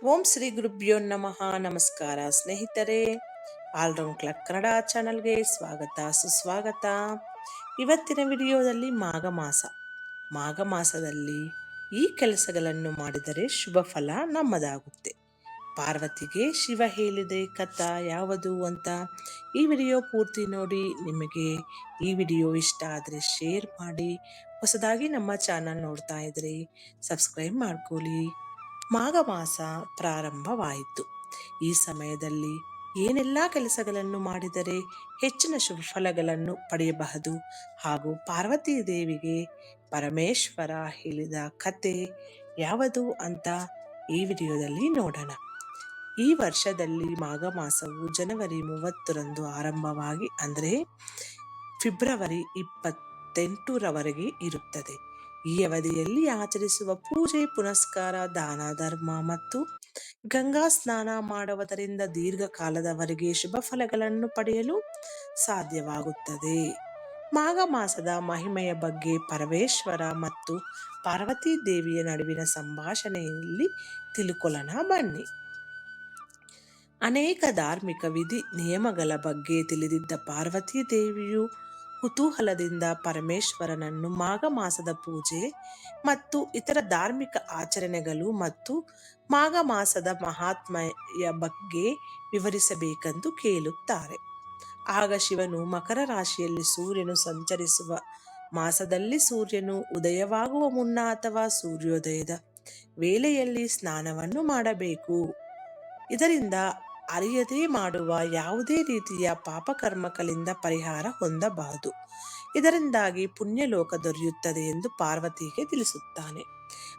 ಓಂ ಶ್ರೀ ಗುರುಭ್ಯೋ ನಮಃ. ನಮಸ್ಕಾರ ಸ್ನೇಹಿತರೆ, ಆಲ್ರೌಂಡ್ ಕ್ಲಬ್ ಕನ್ನಡ ಚಾನಲ್ಗೆ ಸ್ವಾಗತ ಸುಸ್ವಾಗತ. ಇವತ್ತಿನ ವಿಡಿಯೋದಲ್ಲಿ ಮಾಘ ಮಾಸದಲ್ಲಿ ಈ ಕೆಲಸಗಳನ್ನು ಮಾಡಿದರೆ ಶುಭ ಫಲ ನಮ್ಮದಾಗುತ್ತೆ. ಪಾರ್ವತಿಗೆ ಶಿವ ಹೇಳಿದೆ ಕಥಾ ಯಾವುದು ಅಂತ ಈ ವಿಡಿಯೋ ಪೂರ್ತಿ ನೋಡಿ. ನಿಮಗೆ ಈ ವಿಡಿಯೋ ಇಷ್ಟ ಆದರೆ ಶೇರ್ ಮಾಡಿ. ಹೊಸದಾಗಿ ನಮ್ಮ ಚಾನಲ್ ನೋಡ್ತಾ ಇದ್ರೆ ಸಬ್ಸ್ಕ್ರೈಬ್ ಮಾಡ್ಕೊಳ್ಳಿ. ಮಾಘ ಮಾಸ ಪ್ರಾರಂಭವಾಯಿತು. ಈ ಸಮಯದಲ್ಲಿ ಏನೆಲ್ಲ ಕೆಲಸಗಳನ್ನು ಮಾಡಿದರೆ ಹೆಚ್ಚಿನ ಶುಭ ಫಲಗಳನ್ನು ಪಡೆಯಬಹುದು ಹಾಗೂ ಪಾರ್ವತಿ ದೇವಿಗೆ ಪರಮೇಶ್ವರ ಹೇಳಿದ ಕತೆ ಯಾವುದು ಅಂತ ಈ ವಿಡಿಯೋದಲ್ಲಿ ನೋಡೋಣ. ಈ ವರ್ಷದಲ್ಲಿ ಮಾಘ ಮಾಸವು ಜನವರಿ 30ರಂದು ಆರಂಭವಾಗಿ ಅಂದರೆ ಫೆಬ್ರವರಿ 28ರವರೆಗೆ ಇರುತ್ತದೆ. ಈ ಅವಧಿಯಲ್ಲಿ ಆಚರಿಸುವ ಪೂಜೆ ಪುನಸ್ಕಾರ, ದಾನ ಧರ್ಮ ಮತ್ತು ಗಂಗಾ ಸ್ನಾನ ಮಾಡುವುದರಿಂದ ದೀರ್ಘಕಾಲದವರೆಗೆ ಶುಭ ಫಲಗಳನ್ನು ಪಡೆಯಲು ಸಾಧ್ಯವಾಗುತ್ತದೆ. ಮಾಘ ಮಾಸದ ಮಹಿಮೆಯ ಬಗ್ಗೆ ಪರಮೇಶ್ವರ ಮತ್ತು ಪಾರ್ವತಿ ದೇವಿಯ ನಡುವಿನ ಸಂಭಾಷಣೆಯಲ್ಲಿ ತಿಳ್ಕೊಳ್ಳೋಣ ಬನ್ನಿ. ಅನೇಕ ಧಾರ್ಮಿಕ ವಿಧಿ ನಿಯಮಗಳ ಬಗ್ಗೆ ತಿಳಿದಿದ್ದ ಪಾರ್ವತಿ ದೇವಿಯು ಕುತೂಹಲದಿಂದ ಪರಮೇಶ್ವರನನ್ನು ಮಾಘ ಮಾಸದ ಪೂಜೆ ಮತ್ತು ಇತರ ಧಾರ್ಮಿಕ ಆಚರಣೆಗಳು ಮತ್ತು ಮಾಘ ಮಾಸದ ಮಹಾತ್ಮೆಯ ಬಗ್ಗೆ ವಿವರಿಸಬೇಕೆಂದು ಕೇಳುತ್ತಾರೆ. ಆಗ ಶಿವನು ಮಕರ ರಾಶಿಯಲ್ಲಿ ಸೂರ್ಯನು ಸಂಚರಿಸುವ ಮಾಸದಲ್ಲಿ ಸೂರ್ಯನು ಉದಯವಾಗುವ ಮುನ್ನ ಅಥವಾ ಸೂರ್ಯೋದಯದ ವೇಳೆಯಲ್ಲಿ ಸ್ನಾನವನ್ನು ಮಾಡಬೇಕು. ಇದರಿಂದ ಅರಿಯದೇ ಮಾಡುವ ಯಾವುದೇ ರೀತಿಯ ಪಾಪಕರ್ಮಗಳಿಂದ ಪರಿಹಾರ ಹೊಂದಬಹುದು. ಇದರಿಂದಾಗಿ ಪುಣ್ಯಲೋಕ ದೊರೆಯುತ್ತದೆ ಎಂದು ಪಾರ್ವತಿಗೆ ತಿಳಿಸುತ್ತಾನೆ.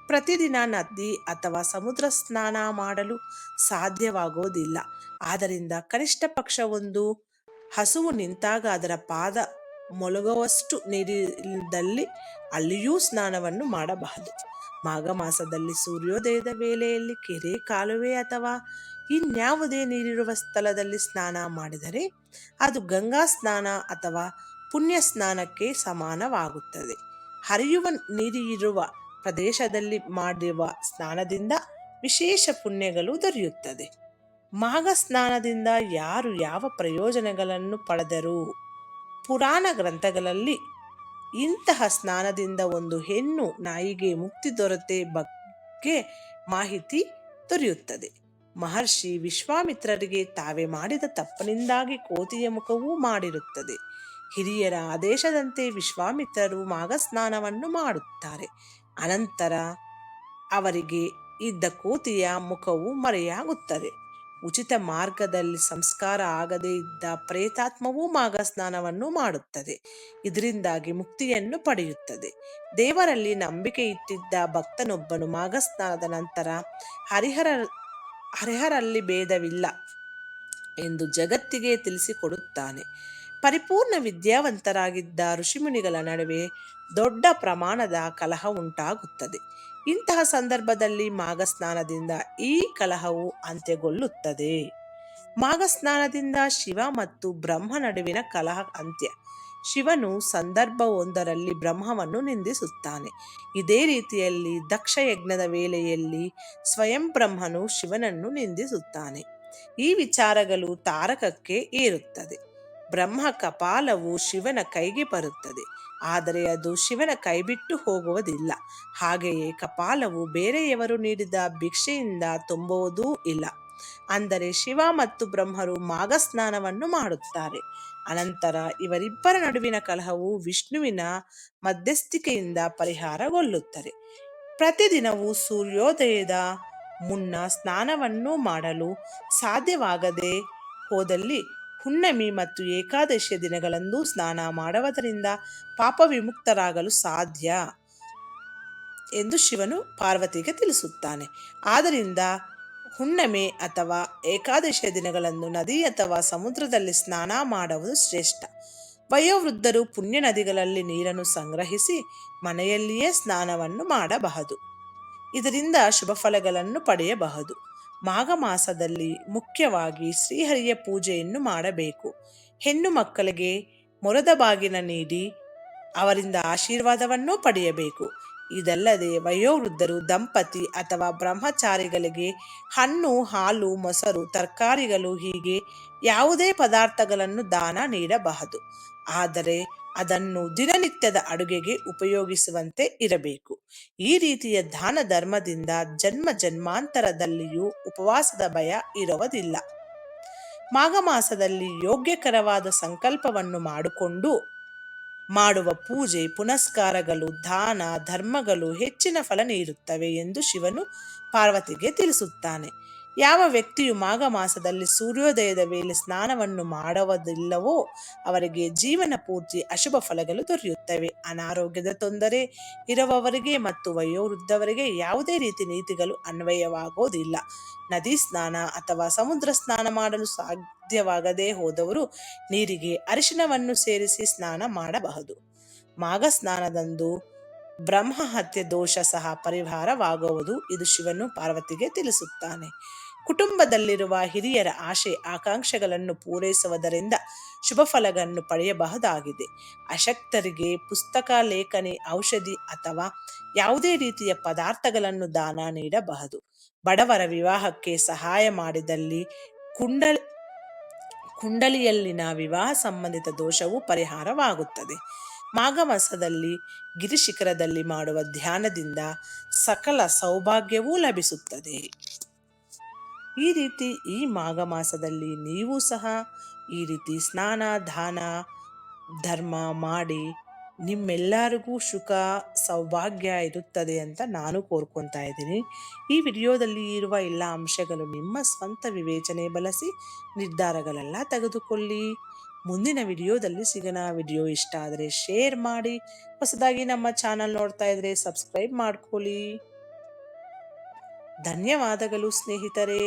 ಪ್ರತಿದಿನ ನದಿ ಅಥವಾ ಸಮುದ್ರ ಸ್ನಾನ ಮಾಡಲು ಸಾಧ್ಯವಾಗುವುದಿಲ್ಲ. ಆದ್ದರಿಂದ ಕನಿಷ್ಠ ಪಕ್ಷ ಒಂದು ಹಸುವು ನಿಂತಾಗ ಅದರ ಪಾದ ಮೊಳಗುವಷ್ಟು ನೀರಿದ್ದಲ್ಲಿ ಅಲ್ಲಿಯೂ ಸ್ನಾನವನ್ನು ಮಾಡಬಹುದು. ಮಾಘ ಮಾಸದಲ್ಲಿ ಸೂರ್ಯೋದಯದ ವೇಳೆಯಲ್ಲಿ ಕೆರೆ, ಕಾಲುವೆ ಅಥವಾ ಇನ್ಯಾವುದೇ ನೀರಿರುವ ಸ್ಥಳದಲ್ಲಿ ಸ್ನಾನ ಮಾಡಿದರೆ ಅದು ಗಂಗಾ ಸ್ನಾನ ಅಥವಾ ಪುಣ್ಯ ಸ್ನಾನಕ್ಕೆ ಸಮಾನವಾಗುತ್ತದೆ. ಹರಿಯುವ ನೀರಿರುವ ಪ್ರದೇಶದಲ್ಲಿ ಮಾಡುವ ಸ್ನಾನದಿಂದ ವಿಶೇಷ ಪುಣ್ಯಗಳು ದೊರೆಯುತ್ತದೆ. ಮಾಘ ಸ್ನಾನದಿಂದ ಯಾರು ಯಾವ ಪ್ರಯೋಜನಗಳನ್ನು ಪಡೆದರು? ಪುರಾಣ ಗ್ರಂಥಗಳಲ್ಲಿ ಇಂತಹ ಸ್ನಾನದಿಂದ ಒಂದು ಹೆಣ್ಣು ನಾಯಿಗೆ ಮುಕ್ತಿ ದೊರೆತ ಬಗ್ಗೆ ಮಾಹಿತಿ ದೊರೆಯುತ್ತದೆ. ಮಹರ್ಷಿ ವಿಶ್ವಾಮಿತ್ರರಿಗೆ ತಾವೇ ಮಾಡಿದ ತಪ್ಪಿನಿಂದಾಗಿ ಕೋತಿಯ ಮುಖವೂ ಮಾಡಿರುತ್ತದೆ. ಹಿರಿಯರ ಆದೇಶದಂತೆ ವಿಶ್ವಾಮಿತ್ರರು ಮಾಘ ಸ್ನಾನವನ್ನು ಮಾಡುತ್ತಾರೆ. ಅನಂತರ ಅವರಿಗೆ ಇದ್ದ ಕೋತಿಯ ಮುಖವು ಮರೆಯಾಗುತ್ತದೆ. ಉಚಿತ ಮಾರ್ಗದಲ್ಲಿ ಸಂಸ್ಕಾರ ಆಗದೇ ಇದ್ದ ಪ್ರೇತಾತ್ಮವು ಮಾಘ ಸ್ನಾನವನ್ನು ಮಾಡುತ್ತದೆ. ಇದರಿಂದಾಗಿ ಮುಕ್ತಿಯನ್ನು ಪಡೆಯುತ್ತದೆ. ದೇವರಲ್ಲಿ ನಂಬಿಕೆ ಇಟ್ಟಿದ್ದ ಭಕ್ತನೊಬ್ಬನು ಮಾಘ ಸ್ನಾನದ ನಂತರ ಹರಿಹರಲ್ಲಿ ಭೇದವಿಲ್ಲ ಎಂದು ಜಗತ್ತಿಗೆ ತಿಳಿಸಿಕೊಡುತ್ತಾನೆ. ಪರಿಪೂರ್ಣ ವಿದ್ಯಾವಂತರಾಗಿದ್ದ ಋಷಿಮುನಿಗಳ ನಡುವೆ ದೊಡ್ಡ ಪ್ರಮಾಣದ ಕಲಹ ಉಂಟಾಗುತ್ತದೆ. ಇಂತಹ ಸಂದರ್ಭದಲ್ಲಿ ಮಾಘ ಸ್ನಾನದಿಂದ ಈ ಕಲಹವು ಅಂತ್ಯಗೊಳ್ಳುತ್ತದೆ. ಮಾಘ ಸ್ನಾನದಿಂದ ಶಿವ ಮತ್ತು ಬ್ರಹ್ಮ ನಡುವಿನ ಕಲಹ ಅಂತ್ಯ. ಶಿವನು ಸಂದರ್ಭವೊಂದರಲ್ಲಿ ಬ್ರಹ್ಮವನ್ನು ನಿಂದಿಸುತ್ತಾನೆ. ಇದೇ ರೀತಿಯಲ್ಲಿ ದಕ್ಷ ಯಜ್ಞದ ವೇಳೆಯಲ್ಲಿ ಸ್ವಯಂ ಬ್ರಹ್ಮನು ಶಿವನನ್ನು ನಿಂದಿಸುತ್ತಾನೆ. ಈ ವಿಚಾರಗಳು ತಾರಕಕ್ಕೆ ಏರುತ್ತದೆ. ಬ್ರಹ್ಮ ಕಪಾಲವು ಶಿವನ ಕೈಗೆ ಬರುತ್ತದೆ, ಆದರೆ ಅದು ಶಿವನ ಕೈಬಿಟ್ಟು ಹೋಗುವುದಿಲ್ಲ. ಹಾಗೆಯೇ ಕಪಾಲವು ಬೇರೆಯವರು ನೀಡಿದ ಭಿಕ್ಷೆಯಿಂದ ತುಂಬುವುದೂ ಇಲ್ಲ. ಅಂದರೆ ಶಿವ ಮತ್ತು ಬ್ರಹ್ಮರು ಮಾಘ ಸ್ನಾನವನ್ನು ಮಾಡುತ್ತಾರೆ. ಅನಂತರ ಇವರಿಬ್ಬರ ನಡುವಿನ ಕಲಹವು ವಿಷ್ಣುವಿನ ಮಧ್ಯಸ್ಥಿಕೆಯಿಂದ ಪರಿಹಾರಗೊಳ್ಳುತ್ತದೆ. ಪ್ರತಿದಿನವೂ ಸೂರ್ಯೋದಯದ ಮುನ್ನ ಸ್ನಾನವನ್ನು ಮಾಡಲು ಸಾಧ್ಯವಾಗದೆ ಹೋದಲ್ಲಿ ಹುಣ್ಣಿಮೆ ಮತ್ತು ಏಕಾದಶಿಯ ದಿನಗಳಂದು ಸ್ನಾನ ಮಾಡುವುದರಿಂದ ಪಾಪ ವಿಮುಕ್ತರಾಗಲು ಸಾಧ್ಯ ಎಂದು ಶಿವನು ಪಾರ್ವತಿಗೆ ತಿಳಿಸುತ್ತಾನೆ. ಆದ್ದರಿಂದ ಹುಣ್ಣಿಮೆ ಅಥವಾ ಏಕಾದಶಿಯ ದಿನಗಳಂದು ನದಿ ಅಥವಾ ಸಮುದ್ರದಲ್ಲಿ ಸ್ನಾನ ಮಾಡುವುದು ಶ್ರೇಷ್ಠ. ವಯೋವೃದ್ಧರು ಪುಣ್ಯ ನದಿಗಳಲ್ಲಿ ನೀರನ್ನು ಸಂಗ್ರಹಿಸಿ ಮನೆಯಲ್ಲಿಯೇ ಸ್ನಾನವನ್ನು ಮಾಡಬಹುದು. ಇದರಿಂದ ಶುಭ ಫಲಗಳನ್ನು ಪಡೆಯಬಹುದು. ಮಾಘ ಮಾಸದಲ್ಲಿ ಮುಖ್ಯವಾಗಿ ಶ್ರೀಹರಿಯ ಪೂಜೆಯನ್ನು ಮಾಡಬೇಕು. ಹೆಣ್ಣು ಮಕ್ಕಳಿಗೆ ಮೊರದ ಬಾಗಿನ ನೀಡಿ ಅವರಿಂದ ಆಶೀರ್ವಾದವನ್ನು ಪಡೆಯಬೇಕು. ಇದಲ್ಲದೆ ವಯೋವೃದ್ಧರು, ದಂಪತಿ ಅಥವಾ ಬ್ರಹ್ಮಚಾರಿಗಳಿಗೆ ಹಣ್ಣು, ಹಾಲು, ಮೊಸರು, ತರಕಾರಿಗಳು ಹೀಗೆ ಯಾವುದೇ ಪದಾರ್ಥಗಳನ್ನು ದಾನ ನೀಡಬಹುದು. ಆದರೆ ಅದನ್ನು ದಿನನಿತ್ಯದ ಅಡುಗೆಗೆ ಉಪಯೋಗಿಸುವಂತೆ ಇರಬೇಕು. ಈ ರೀತಿಯ ದಾನ ಧರ್ಮದಿಂದ ಜನ್ಮ ಜನ್ಮಾಂತರದಲ್ಲಿಯೂ ಉಪವಾಸದ ಭಯ ಇರುವುದಿಲ್ಲ. ಮಾಘ ಮಾಸದಲ್ಲಿ ಯೋಗ್ಯಕರವಾದ ಸಂಕಲ್ಪವನ್ನು ಮಾಡಿಕೊಂಡು ಮಾಡುವ ಪೂಜೆ ಪುನಸ್ಕಾರಗಳು, ದಾನ ಧರ್ಮಗಳು ಹೆಚ್ಚಿನ ಫಲ ನೀಡುತ್ತವೆ ಎಂದು ಶಿವನು ಪಾರ್ವತಿಗೆ ತಿಳಿಸುತ್ತಾನೆ. ಯಾವ ವ್ಯಕ್ತಿಯು ಮಾಘ ಮಾಸದಲ್ಲಿ ಸೂರ್ಯೋದಯದ ವೇಳೆ ಸ್ನಾನವನ್ನು ಮಾಡುವುದಿಲ್ಲವೋ ಅವರಿಗೆ ಜೀವನ ಪೂರ್ತಿ ಅಶುಭ ಫಲಗಳು ದೊರೆಯುತ್ತವೆ. ಅನಾರೋಗ್ಯದ ತೊಂದರೆ ಇರುವವರಿಗೆ ಮತ್ತು ವಯೋವೃದ್ಧವರಿಗೆ ಯಾವುದೇ ರೀತಿ ನೀತಿಗಳು ಅನ್ವಯವಾಗುವುದಿಲ್ಲ. ನದಿ ಸ್ನಾನ ಅಥವಾ ಸಮುದ್ರ ಸ್ನಾನ ಮಾಡಲು ಸಾಧ್ಯವಾಗದೇ ಹೋದವರು ನೀರಿಗೆ ಅರಿಶಿನವನ್ನು ಸೇರಿಸಿ ಸ್ನಾನ ಮಾಡಬಹುದು. ಮಾಘ ಸ್ನಾನದಂದು ಬ್ರಹ್ಮ ಹತ್ಯೆ ದೋಷ ಸಹ ಪರಿಹಾರವಾಗುವುದು ಇದು ಶಿವನು ಪಾರ್ವತಿಗೆ ತಿಳಿಸುತ್ತಾನೆ. ಕುಟುಂಬದಲ್ಲಿರುವ ಹಿರಿಯರ ಆಶೆ ಆಕಾಂಕ್ಷೆಗಳನ್ನು ಪೂರೈಸುವುದರಿಂದ ಶುಭ ಫಲಗಳನ್ನು ಪಡೆಯಬಹುದಾಗಿದೆ. ಅಶಕ್ತರಿಗೆ ಪುಸ್ತಕ, ಲೇಖನಿ, ಔಷಧಿ ಅಥವಾ ಯಾವುದೇ ರೀತಿಯ ಪದಾರ್ಥಗಳನ್ನು ದಾನ ನೀಡಬಹುದು. ಬಡವರ ವಿವಾಹಕ್ಕೆ ಸಹಾಯ ಮಾಡಿದಲ್ಲಿ ಕುಂಡಲಿಯಲ್ಲಿನ ವಿವಾಹ ಸಂಬಂಧಿತ ದೋಷವು ಪರಿಹಾರವಾಗುತ್ತದೆ. ಮಾಘ ಮಾಸದಲ್ಲಿ ಗಿರಿಶಿಖರದಲ್ಲಿ ಮಾಡುವ ಧ್ಯಾನದಿಂದ ಸಕಲ ಸೌಭಾಗ್ಯವೂ ಲಭಿಸುತ್ತದೆ. ಈ ರೀತಿ ಈ ಮಾಘ ಮಾಸದಲ್ಲಿ ನೀವು ಸಹ ಈ ರೀತಿ ಸ್ನಾನ, ದಾನ, ಧರ್ಮ ಮಾಡಿ ನಿಮ್ಮೆಲ್ಲರಿಗೂ ಸುಖ ಸೌಭಾಗ್ಯ ಇರುತ್ತದೆ ಅಂತ ನಾನು ಕೋರ್ಕೊತಾ ಇದ್ದೀನಿ. ಈ ವಿಡಿಯೋದಲ್ಲಿ ಇರುವ ಎಲ್ಲ ಅಂಶಗಳು ನಿಮ್ಮ ಸ್ವಂತ ವಿವೇಚನೆ ಬಳಸಿ ನಿರ್ಧಾರಗಳೆಲ್ಲ ತೆಗೆದುಕೊಳ್ಳಿ. ಮುಂದಿನ ವಿಡಿಯೋದಲ್ಲಿ ಸಿಗೋಣ. ವಿಡಿಯೋ ಇಷ್ಟ ಆದರೆ ಶೇರ್ ಮಾಡಿ. ಹೊಸದಾಗಿ ನಮ್ಮ ಚಾನಲ್ ನೋಡ್ತಾ ಇದ್ರೆ ಸಬ್ಸ್ಕ್ರೈಬ್ ಮಾಡ್ಕೊಳ್ಳಿ. ಧನ್ಯವಾದಗಳು ಸ್ನೇಹಿತರೆ.